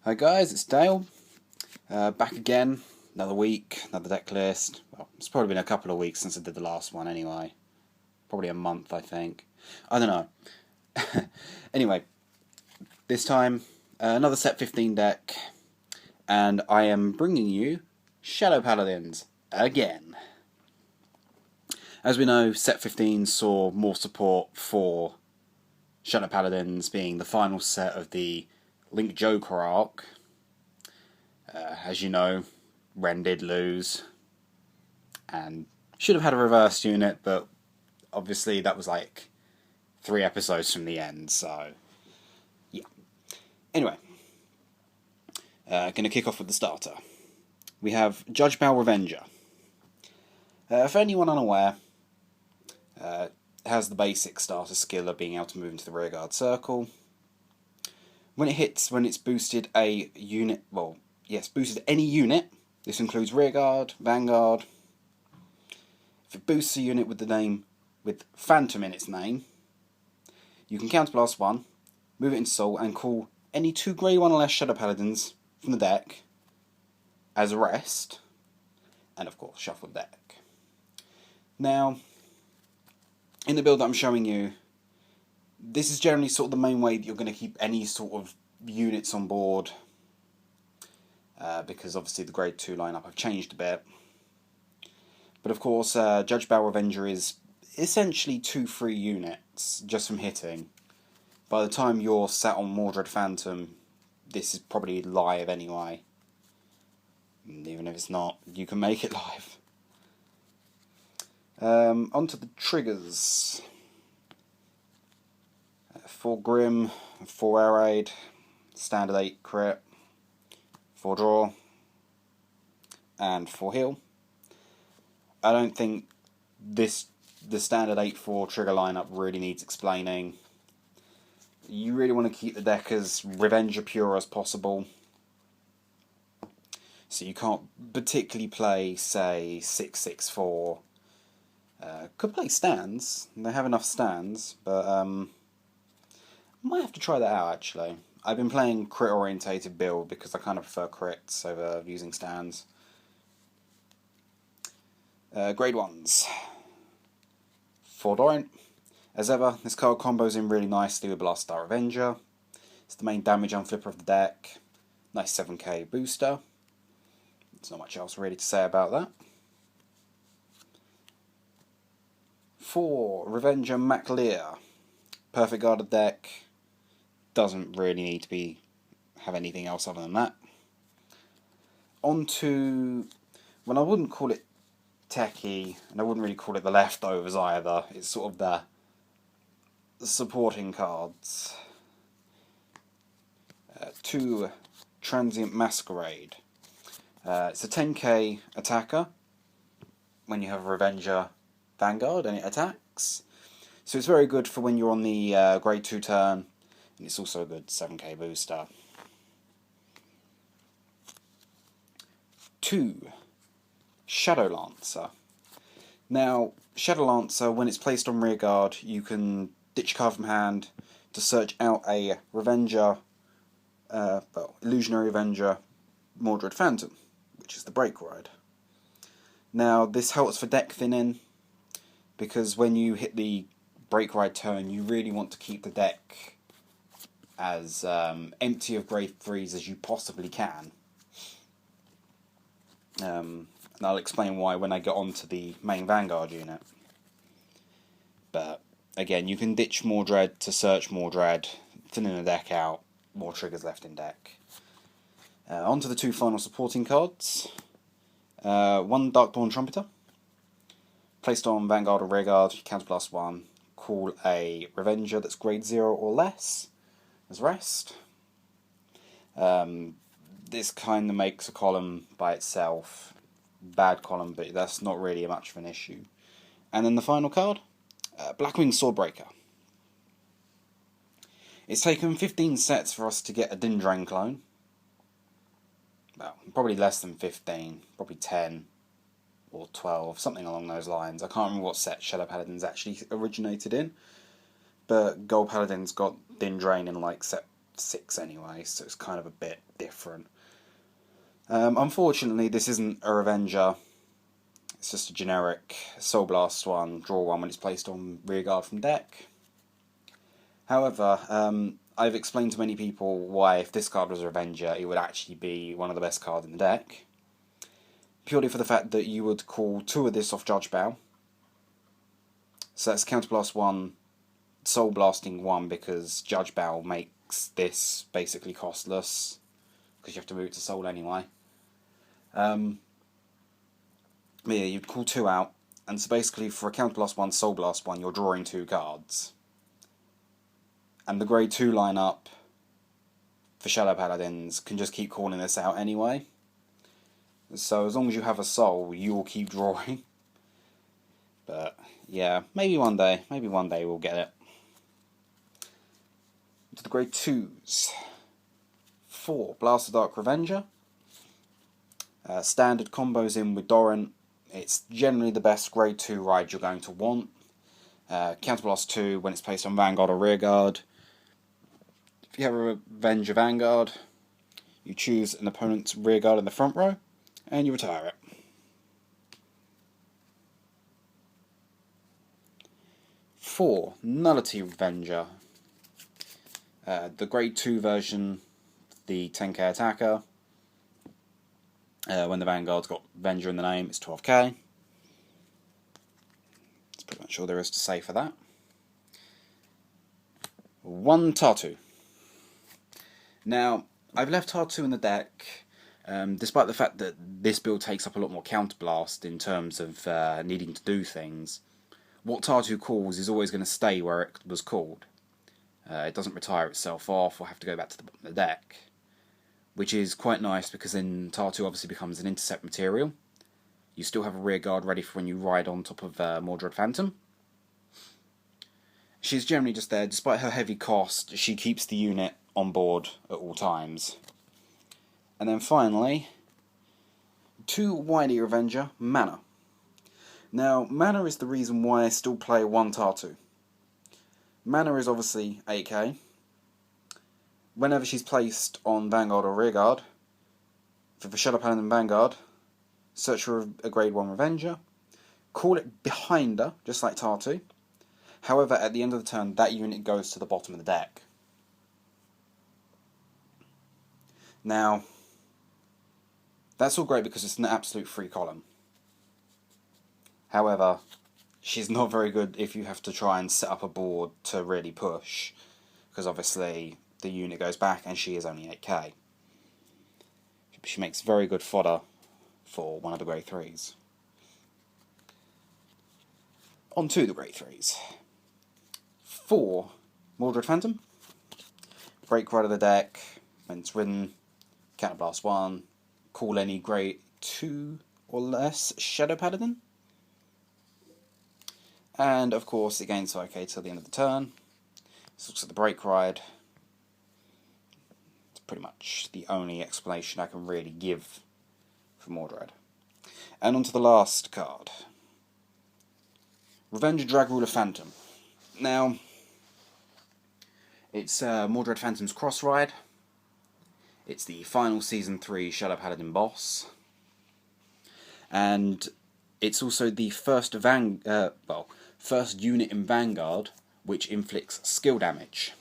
Hi guys, it's Dale. Back again, another week, another deck list. Well, it's probably been a couple of weeks since I did the last one anyway. Probably a month, I think. I don't know. Anyway, this time, another set 15 deck, and I am bringing you Shadow Paladins again. As we know, set 15 saw more support for Shadow Paladins being the final set of the Link Joker arc. As you know, Ren did lose and should have had a reversed unit, but obviously that was like 3 episodes from the end, so yeah. Anyway, going to kick off with the starter. We have Judge Bell Revenger. For anyone unaware, has the basic starter skill of being able to move into the rearguard circle. When it hits, when it's boosted a unit, boosted any unit. This includes rearguard, vanguard. If it boosts a unit with the name with Phantom in its name, you can counterblast 1, move it into Soul, and call any 2 grey 1 or less Shadow Paladins from the deck as a rest, and of course shuffle the deck. Now, in the build that I'm showing you, this is generally sort of the main way that you're going to keep any sort of units on board, because obviously the grade 2 lineup I've changed a bit. But of course, Judge Bell Revenger is essentially 2 free units just from hitting. By the time you're sat on Mordred Phantom, this is probably live anyway. And even if it's not, you can make it live. Onto the triggers. 4 Grim, 4 Air Raid, standard 8 crit, 4 draw, and 4 heal. I don't think the standard 8-4 trigger lineup really needs explaining. You really want to keep the deck as Revenger pure as possible. So you can't particularly play, say, 6-6-4. Could play stands. They have enough stands, but might have to try that out actually. I've been playing crit orientated build because I kind of prefer crits over using stands. Grade 1s. 4 Dorant. As ever, this card combos in really nicely with Blast Star Revenger. It's the main damage unflipper of the deck. Nice 7k booster. There's not much else really to say about that. 4 Revenger MacLear. Perfect guarded deck. Doesn't really need to have anything else other than that. On to, well, I wouldn't call it techie, and I wouldn't really call it the leftovers either. It's sort of the supporting cards. 2 Transient Masquerade. It's a 10k attacker when you have a Revenger Vanguard and it attacks. So it's very good for when you're on the grade 2 turn, and it's also a good 7k booster. 2 Shadow Lancer. Now, Shadow Lancer, when it's placed on rearguard, you can ditch a card from hand to search out a Revenger, Illusionary Revenger Mordred Phantom, which is the break ride. Now, this helps for deck thinning, because when you hit the break ride turn, you really want to keep the deck as empty of grade 3s as you possibly can. And I'll explain why when I get onto the main Vanguard unit. But again, you can ditch Mordred to search Mordred, thinning the deck out, more triggers left in deck. On to the 2 final supporting cards. 1 Darkborn Trumpeter. Placed on Vanguard or Rearguard, counterblast 1. Call a Revenger that's grade 0 or less as rest. This kind of makes a column by itself. Bad column, but that's not really much of an issue. And then the final card, Blackwing Swordbreaker. It's taken 15 sets for us to get a Dindrain clone. Well, probably less than 15, probably 10 or 12, something along those lines. I can't remember what set Shadow Paladins actually originated in, but Gold Paladins got Dindrain in like set 6 anyway, so it's kind of a bit different. Unfortunately, this isn't a Revenger. It's just a generic Soul Blast one, draw one when it's placed on rearguard from deck. However, I've explained to many people why if this card was a Revenger, it would actually be one of the best cards in the deck. Purely for the fact that you would call 2 of this off Judge Bow. So that's Counterblast 1, Soul Blasting 1, because Judge Bow makes this basically costless, because you have to move it to Soul anyway. Yeah, you'd call 2 out, and so basically for a Counterblast 1, Soul Blast 1, you're drawing 2 cards. And the grade 2 lineup for Shadow Paladins can just keep calling this out anyway. So as long as you have a Soul, you will keep drawing. But yeah, maybe one day we'll get it. To the grade 2s. 4, Blast of Dark Revenger. Standard combos in with Doran. It's generally the best grade 2 ride you're going to want. Counterblast 2 when it's placed on Vanguard or Rearguard. If you have a Revenger Vanguard, you choose an opponent's Rearguard in the front row, and you retire it. 4, Nullity Revenger. The grade 2 version, the 10k attacker. When the Vanguard's got Venger in the name, it's 12k. That's pretty much all there is to say for that. 1 Tartu. Now, I've left Tartu in the deck, despite the fact that this build takes up a lot more counterblast in terms of needing to do things. What Tartu calls is always going to stay where it was called. It doesn't retire itself off or have to go back to the bottom of the deck. Which is quite nice because then Tartu obviously becomes an intercept material. You still have a rear guard ready for when you ride on top of Dragruler Phantom. She's generally just there. Despite her heavy cost, she keeps the unit on board at all times. And then finally, 2 Wily Revenger, Mana. Now, Mana is the reason why I still play 1 Tartu. Mana is obviously 8k. Whenever she's placed on Vanguard or Rearguard, for the Shadow Paladin Vanguard, search for a grade 1 Revenger, call it behind her, just like Tartu. However, at the end of the turn, that unit goes to the bottom of the deck. Now, that's all great because it's an absolute free column. However, she's not very good if you have to try and set up a board to really push, because obviously the unit goes back and she is only 8k. She makes very good fodder for one of the grade 3s. On to the grade 3s. 4, Dragruler Phantom. Break right of the deck, when it's ridden, Counterblast 1, call any grade 2 or less Shadow Paladin. And of course it gains 5k till the end of the turn. This looks at the break ride. Pretty much the only explanation I can really give for Mordred. And on to the last card. Revenge Dragruler Phantom. Now, it's Mordred Phantom's cross ride. It's the final Season 3 Shadow Paladin boss. And it's also the first unit in Vanguard which inflicts skill damage.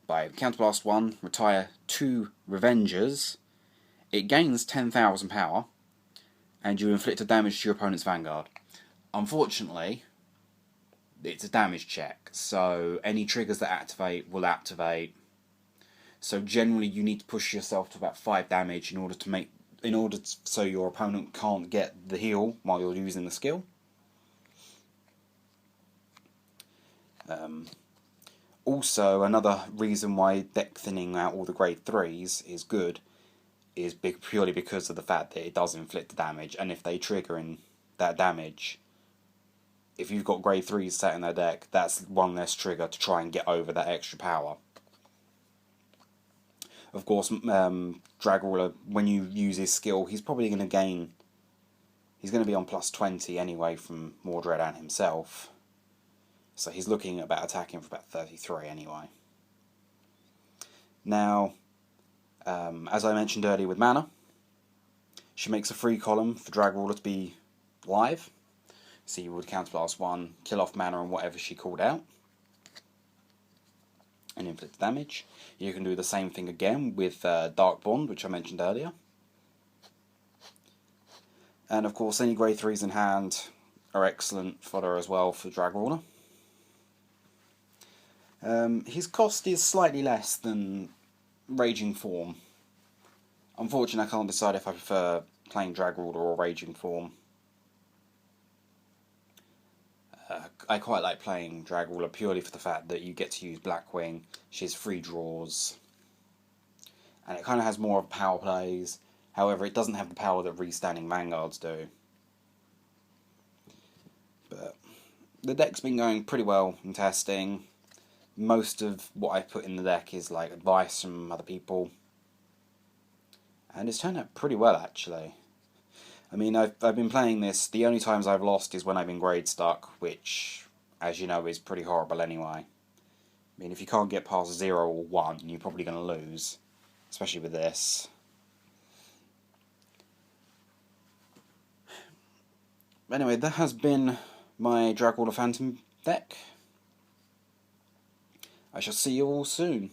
By Counterblast 1, retire 2 Revengers, it gains 10,000 power, and you inflict a damage to your opponent's Vanguard. Unfortunately, it's a damage check, so any triggers that activate will activate. So generally you need to push yourself to about 5 damage so your opponent can't get the heal while you're using the skill. Also, another reason why deck thinning out all the grade 3s is good is purely because of the fact that it does inflict the damage, and if they trigger in that damage, if you've got grade 3s set in their deck, that's one less trigger to try and get over that extra power. Of course, Dragruler, when you use his skill, he's probably going to gain... He's going to be on plus 20 anyway from Mordred and himself. So he's looking at about attacking for about 33 anyway. Now, as I mentioned earlier with mana, she makes a free column for Dragruler to be live. So you would counterblast 1, kill off mana and whatever she called out, and inflict damage. You can do the same thing again with Dark Bond, which I mentioned earlier. And of course, any grade 3s in hand are excellent fodder as well for Dragruler. His cost is slightly less than Raging Form. Unfortunately, I can't decide if I prefer playing Dragruler or Raging Form. I quite like playing Dragruler purely for the fact that you get to use Blackwing, she has 3 draws, and it kind of has more of power plays. However, it doesn't have the power that restanding Vanguards do. But the deck's been going pretty well in testing. Most of what I put in the deck is like advice from other people, and it's turned out pretty well actually. I mean, I've been playing this, the only times I've lost is when I've been grade stuck, which, as you know, is pretty horrible anyway. I mean, if you can't get past 0 or 1, you're probably going to lose, especially with this. Anyway, that has been my Dragruler Phantom deck. I shall see you all soon.